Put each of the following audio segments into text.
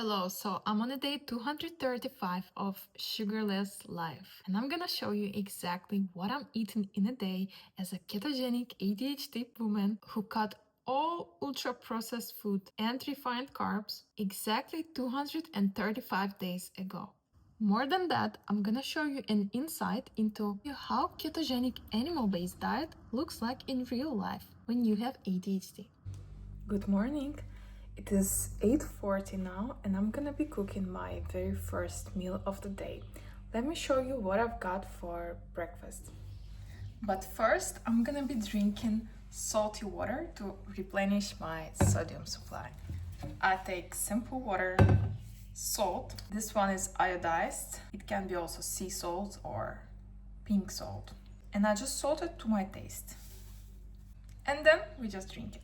Hello, so I'm on a day 235 of Sugarless life, and I'm gonna show you exactly what I'm eating in a day as a ketogenic ADHD woman who cut all ultra processed food and refined carbs exactly 235 days ago. More than that, I'm gonna show you an insight into how ketogenic animal-based diet looks like in real life when you have ADHD. Good morning. It is 8:40 now and I'm gonna be cooking my very first meal of the day. Let me show you what I've got for breakfast. But first, I'm gonna be drinking salty water to replenish my sodium supply. I take simple water, salt. This one is iodized. It can be also sea salt or pink salt. And I just salt it to my taste. And then we just drink it.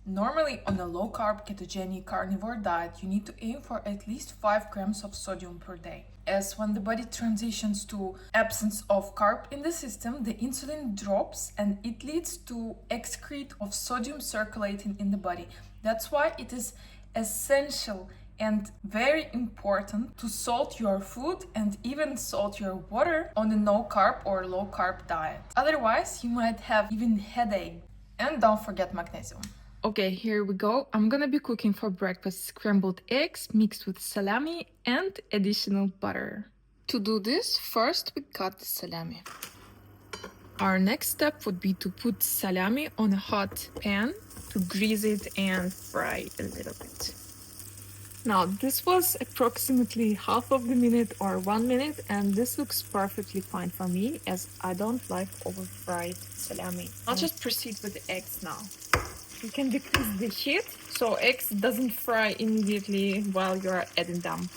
Normally, on a low-carb ketogenic carnivore diet, you need to aim for at least 5 grams of sodium per day. As when the body transitions to absence of carb in the system, the insulin drops and it leads to excrete of sodium circulating in the body. That's why it is essential and very important to salt your food and even salt your water on a no-carb or low-carb diet. Otherwise, you might have even headache. And don't forget magnesium. Okay, here we go. I'm gonna be cooking for breakfast scrambled eggs mixed with salami and additional butter. To do this, first we cut the salami. Our next step would be to put salami on a hot pan to grease it and fry a little bit. Now, this was approximately half of the minute or 1 minute, and this looks perfectly fine for me as I don't like over-fried salami. I'll just proceed with the eggs now. You can decrease the heat so eggs doesn't fry immediately while you're adding them.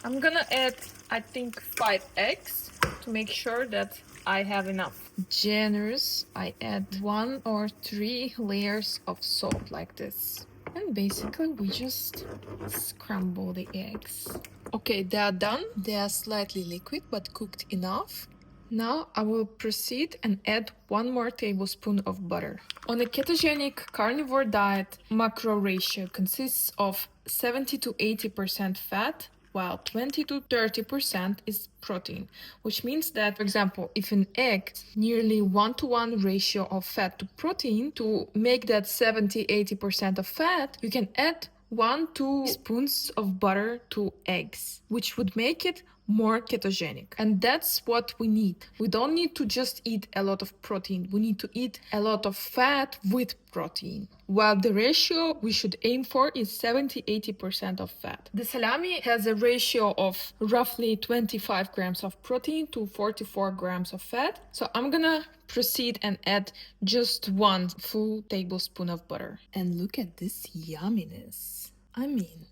I'm gonna add, I think, 5 eggs to make sure that I have enough. Generous, I add 1 or 3 layers of salt like this. And basically we just scramble the eggs. Okay, they are done. They are slightly liquid but cooked enough. Now I will proceed and add 1 more tablespoon of butter. On a ketogenic carnivore diet, macro ratio consists of 70 to 80% fat, while 20 to 30% is protein, which means that, for example, if an egg nearly 1-to-1 ratio of fat to protein, to make that 70-80% of fat, you can add 1-2 spoons of butter to eggs, which would make it more ketogenic. And that's what we need. We don't need to just eat a lot of protein. We need to eat a lot of fat with protein. While the ratio we should aim for is 70-80% of fat. The salami has a ratio of roughly 25 grams of protein to 44 grams of fat. So I'm gonna proceed and add just 1 full tablespoon of butter. And look at this yumminess. I mean,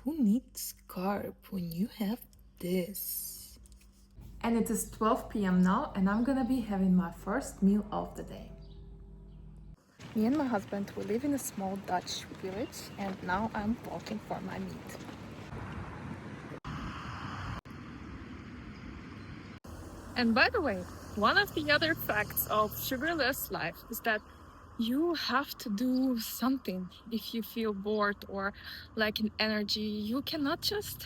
who needs carb when you have this? And it is 12 p.m. now, and I'm gonna be having my first meal of the day. Me and my husband, we live in a small Dutch village, and now I'm walking for my meat. And by the way, one of the other facts of sugarless life is that you have to do something if you feel bored or lacking energy. You cannot just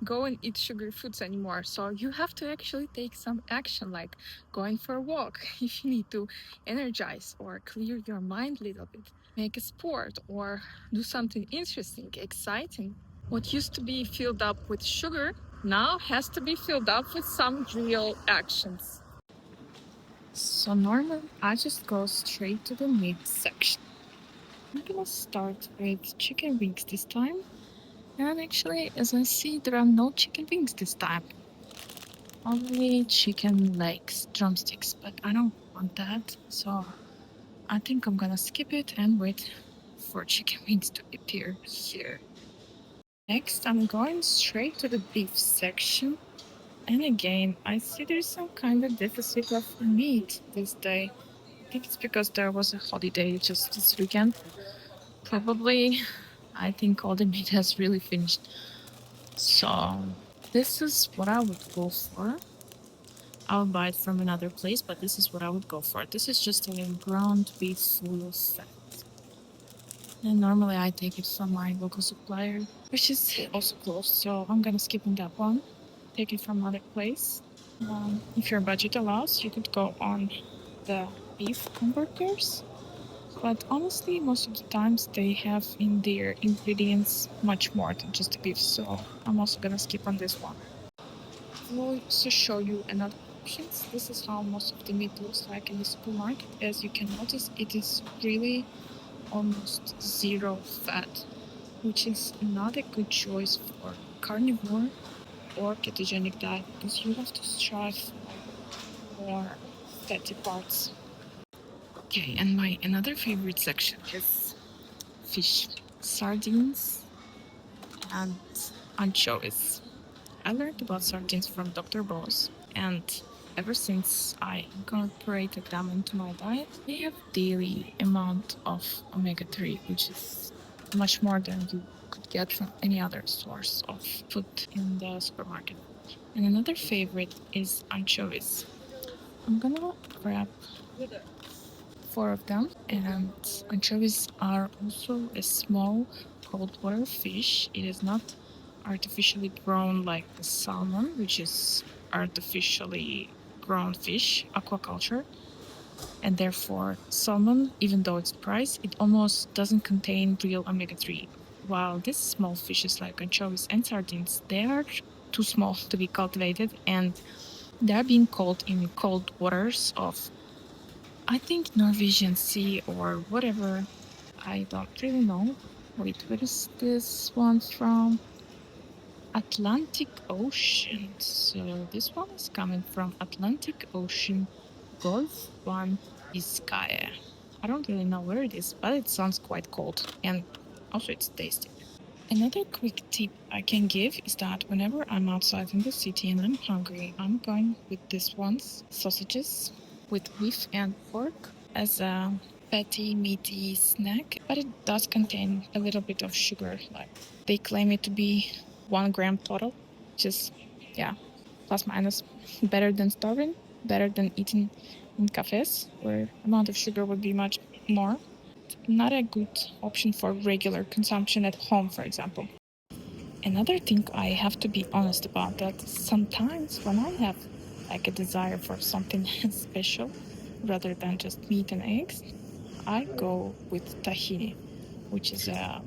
go and eat sugary foods anymore. So you have to actually take some action, like going for a walk if you need to energize or clear your mind a little bit, make a sport or do something interesting, exciting. What used to be filled up with sugar now has to be filled up with some real actions. So normally I just go straight to the meat section. I'm gonna start with chicken wings this time. And actually, as I see, there are no chicken wings this time. Only chicken legs, drumsticks, but I don't want that. So I think I'm gonna skip it and wait for chicken wings to appear here. Next, I'm going straight to the beef section. And again, I see there's some kind of deficit of meat this day. I think it's because there was a holiday just this weekend. Probably, I think all the meat has really finished. So this is what I would go for. I'll buy it from another place, but this is what I would go for. This is just a ground beef full of fat. And normally I take it from my local supplier, which is also closed. So I'm gonna skip on that one. Take it from another place. If your budget allows, you could go on the beef hamburgers. But honestly, most of the times they have in their ingredients much more than just the beef. So I'm also gonna skip on this one. I will also show you another options. This is how most of the meat looks like in the supermarket. As you can notice, it is really almost zero fat, which is not a good choice for carnivore or ketogenic diet because you have to strive for more fatty parts. Okay, and my another favorite section is fish, sardines, and anchovies. I learned about sardines from Dr. Boss, and ever since I incorporated them into my diet, they have daily amount of omega-3, which is much more than you could get from any other source of food in the supermarket. And another favorite is anchovies. I'm gonna grab 4 of them, and anchovies are also a small cold water fish. It is not artificially grown like the salmon, which is artificially grown fish, aquaculture, and therefore salmon, even though it's priced, it almost doesn't contain real omega-3. While these small fishes like anchovies and sardines, they are too small to be cultivated, and they are being caught in cold waters of, I think, Norwegian Sea or whatever. I don't really know. Wait, where is this one from? Atlantic Ocean. So this one is coming from Atlantic Ocean, Gulf 1 Vizcaya. I don't really know where it is, but it sounds quite cold, and also it's tasty. Another quick tip I can give is that whenever I'm outside in the city and I'm hungry, I'm going with this one's sausages with beef and pork as a fatty, meaty snack, but it does contain a little bit of sugar. Like they claim it to be 1 gram total, which is, yeah, plus minus, better than starving, better than eating in cafes where amount of sugar would be much more. Not a good option for regular consumption at home, for example. Another thing I have to be honest about that sometimes when I have like a desire for something special rather than just meat and eggs, I go with tahini, which is a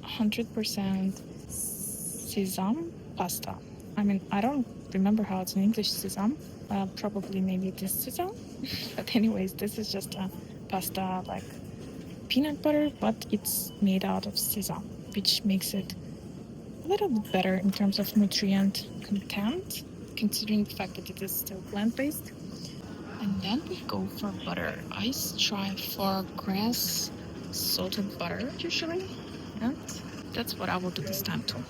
100% sesame pasta. I mean, I don't remember how it's in English, sesame. Probably maybe it is sesame. But anyways, this is just a pasta like peanut butter, but it's made out of sesame, which makes it a little bit better in terms of nutrient content, considering the fact that it is still plant-based. And then we go for butter. I strive for grass salted butter usually, and that's what I will do this time too.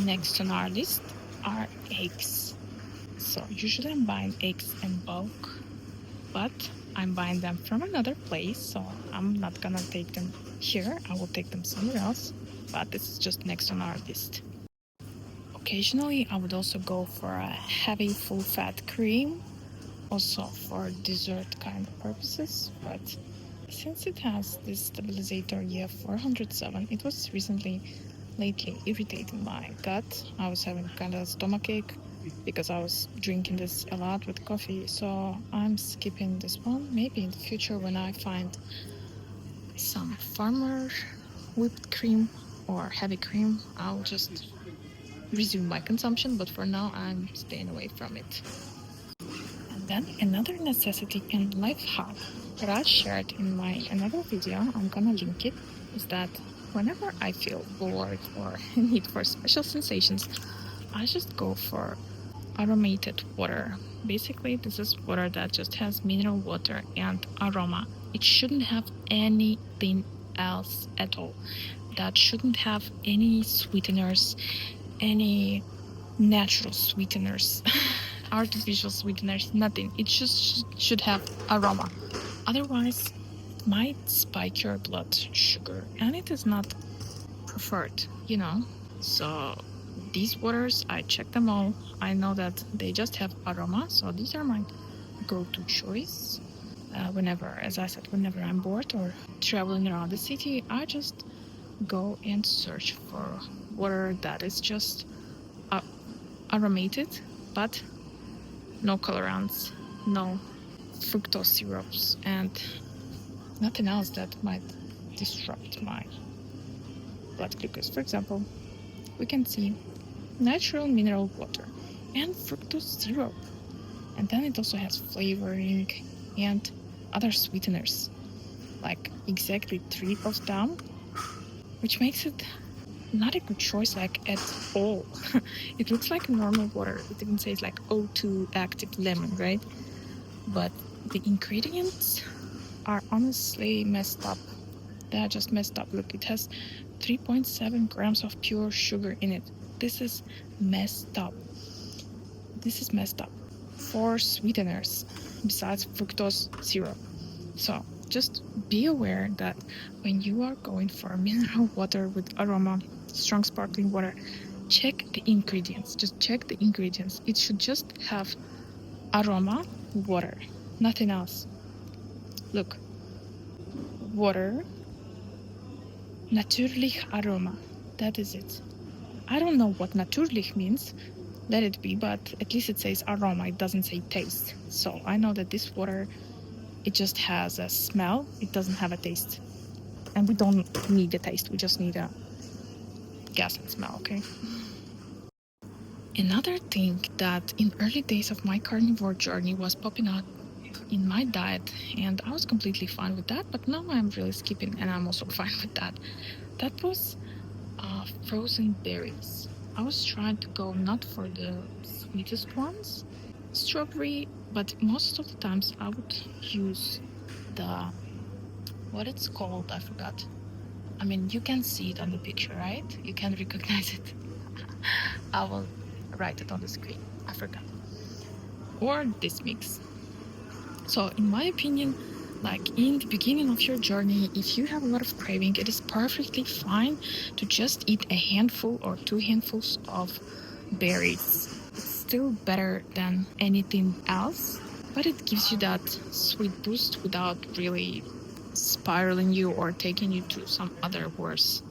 Next on our list are eggs. So usually I'm buying eggs in bulk, but I'm buying them from another place, so I'm not gonna take them here. I will take them somewhere else, but this is just next on our list. Occasionally, I would also go for a heavy full-fat cream, also for dessert kind of purposes, but since it has this stabilizer EF407, it was lately irritating my gut. I was having kind of stomachache because I was drinking this a lot with coffee, so I'm skipping this one. Maybe in the future when I find some farmer whipped cream or heavy cream, I'll just resume my consumption, but for now I'm staying away from it. And then another necessity and life hack that I shared in my another video, I'm gonna link it, is that whenever I feel bored or need for special sensations, I just go for aromated water. Basically, this is water that just has mineral water and aroma. It shouldn't have anything else at all. That shouldn't have any sweeteners, any natural sweeteners, artificial sweeteners, nothing. It just should have aroma. Otherwise, it might spike your blood sugar, and it is not preferred, So these waters, I check them all. I know that they just have aroma, so these are my go-to choice. Whenever, as I said, whenever I'm bored or traveling around the city, I just go and search for water that is just aromated, but no colorants, no fructose syrups, and nothing else that might disrupt my blood glucose. For example, we can see natural mineral water and fructose syrup. And then it also has flavoring and other sweeteners, like exactly 3 of them, which makes it not a good choice like at all. It looks like normal water. It even says like O2 active lemon, right? But the ingredients are honestly messed up. They are just messed up. Look, it has 3.7 grams of pure sugar in it. This is messed up. This is messed up. 4 sweeteners besides fructose syrup. So just be aware that when you are going for mineral water with aroma, strong sparkling water, check the ingredients. Just check the ingredients. It should just have aroma, water, nothing else. Look, water, natürlich Aroma. That is it. I don't know what natürlich means. Let it be, but at least it says aroma. It doesn't say taste. So I know that this water, it just has a smell. It doesn't have a taste. And we don't need a taste. We just need a gas and smell, okay? Another thing that in early days of my carnivore journey was popping out in my diet, and I was completely fine with that, but now I'm really skipping and I'm also fine with that. That was frozen berries. I was trying to go not for the sweetest ones, strawberry, but most of the times I would use the, what it's called, I forgot. I mean, you can see it on the picture, right? You can recognize it. I will write it on the screen. I forgot. Or this mix. So in my opinion, like in the beginning of your journey, if you have a lot of craving, it is perfectly fine to just eat a handful or 2 handfuls of berries. It's still better than anything else, but it gives you that sweet boost without really spiraling you or taking you to some other worse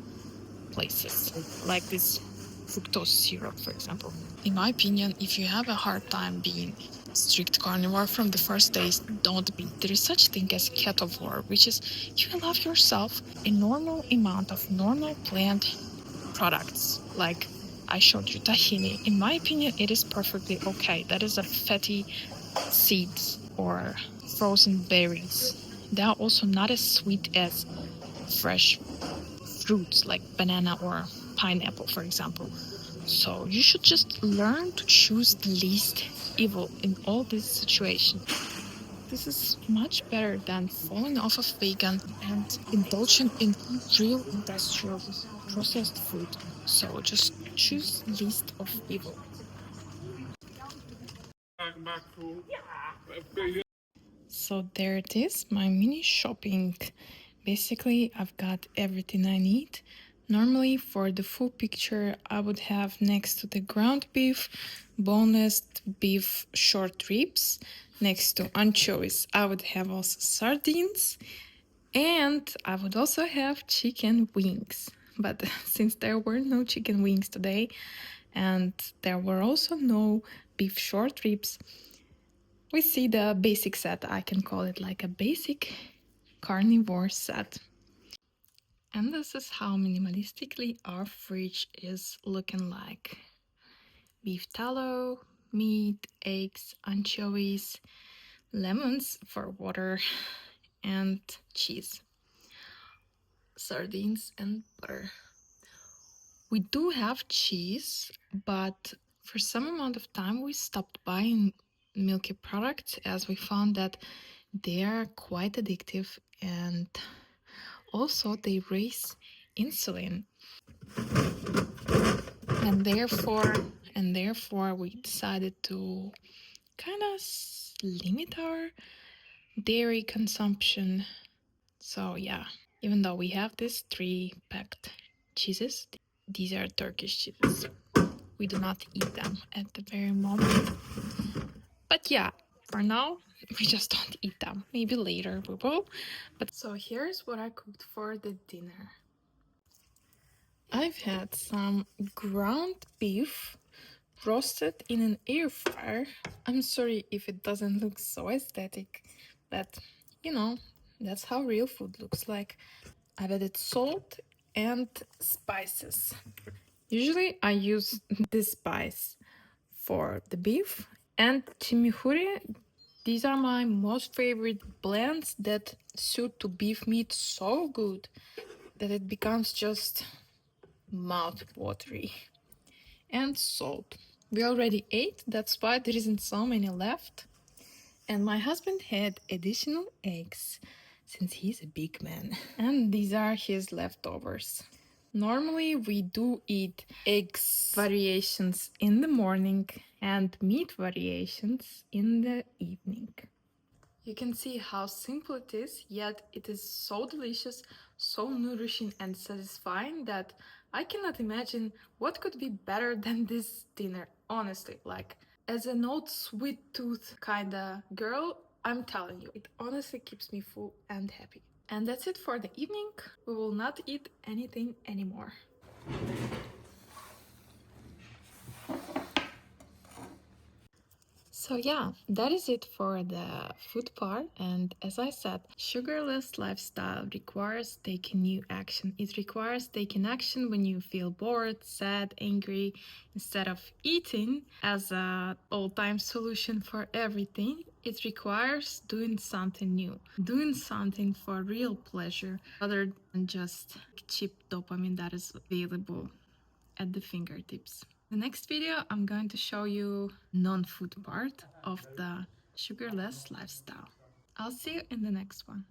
places, like this fructose syrup, for example. In my opinion, if you have a hard time being strict carnivore from the first days, don't be. There is such thing as ketovore, which is you allow yourself a normal amount of normal plant products, like I showed you tahini. In my opinion, it is perfectly okay. That is a fatty seeds or frozen berries. They are also not as sweet as fresh fruits like banana or pineapple, for example. So you should just learn to choose the least evil in all these situations. This is much better than falling off of vegan and indulging in real industrial processed food. So just choose least of evil. So there it is, my mini shopping. Basically, I've got everything I need. Normally, for the full picture, I would have next to the ground beef, boneless beef short ribs. Next to anchovies, I would have also sardines. And I would also have chicken wings. But since there were no chicken wings today, and there were also no beef short ribs, we see the basic set. I can call it like a basic carnivore set. And this is how minimalistically our fridge is looking like. Beef tallow, meat, eggs, anchovies, lemons for water, and cheese, sardines, and butter. We do have cheese, but for some amount of time we stopped buying milky products as we found that they are quite addictive and also they raise insulin, and therefore we decided to kind of limit our dairy consumption. So yeah, even though we have these 3 packed cheeses, these are Turkish cheeses. We do not eat them at the very moment. But yeah, For now, we just don't eat them. Maybe later we will. But so here's what I cooked for the dinner. I've had some ground beef roasted in an air fryer. I'm sorry if it doesn't look so aesthetic, but you know, that's how real food looks like. I've added salt and spices. Usually I use this spice for the beef and chimichurri. These are my most favorite blends that suit to beef meat so good that it becomes just mouth-watery. And salt. We already ate, that's why there isn't so many left. And my husband had additional eggs since he's a big man. And these are his leftovers. Normally we do eat eggs variations in the morning and meat variations in the evening. You can see how simple it is, yet it is so delicious, so nourishing and satisfying that I cannot imagine what could be better than this dinner, honestly. Like, as an old sweet tooth kinda girl, I'm telling you, it honestly keeps me full and happy. And that's it for the evening. We will not eat anything anymore. So yeah, that is it for the food part. And as I said, sugarless lifestyle requires taking new action. It requires taking action when you feel bored, sad, angry. Instead of eating as a all-time solution for everything, it requires doing something new, doing something for real pleasure rather than just cheap dopamine that is available at the fingertips. The next video, I'm going to show you non-food part of the sugarless lifestyle. I'll see you in the next one.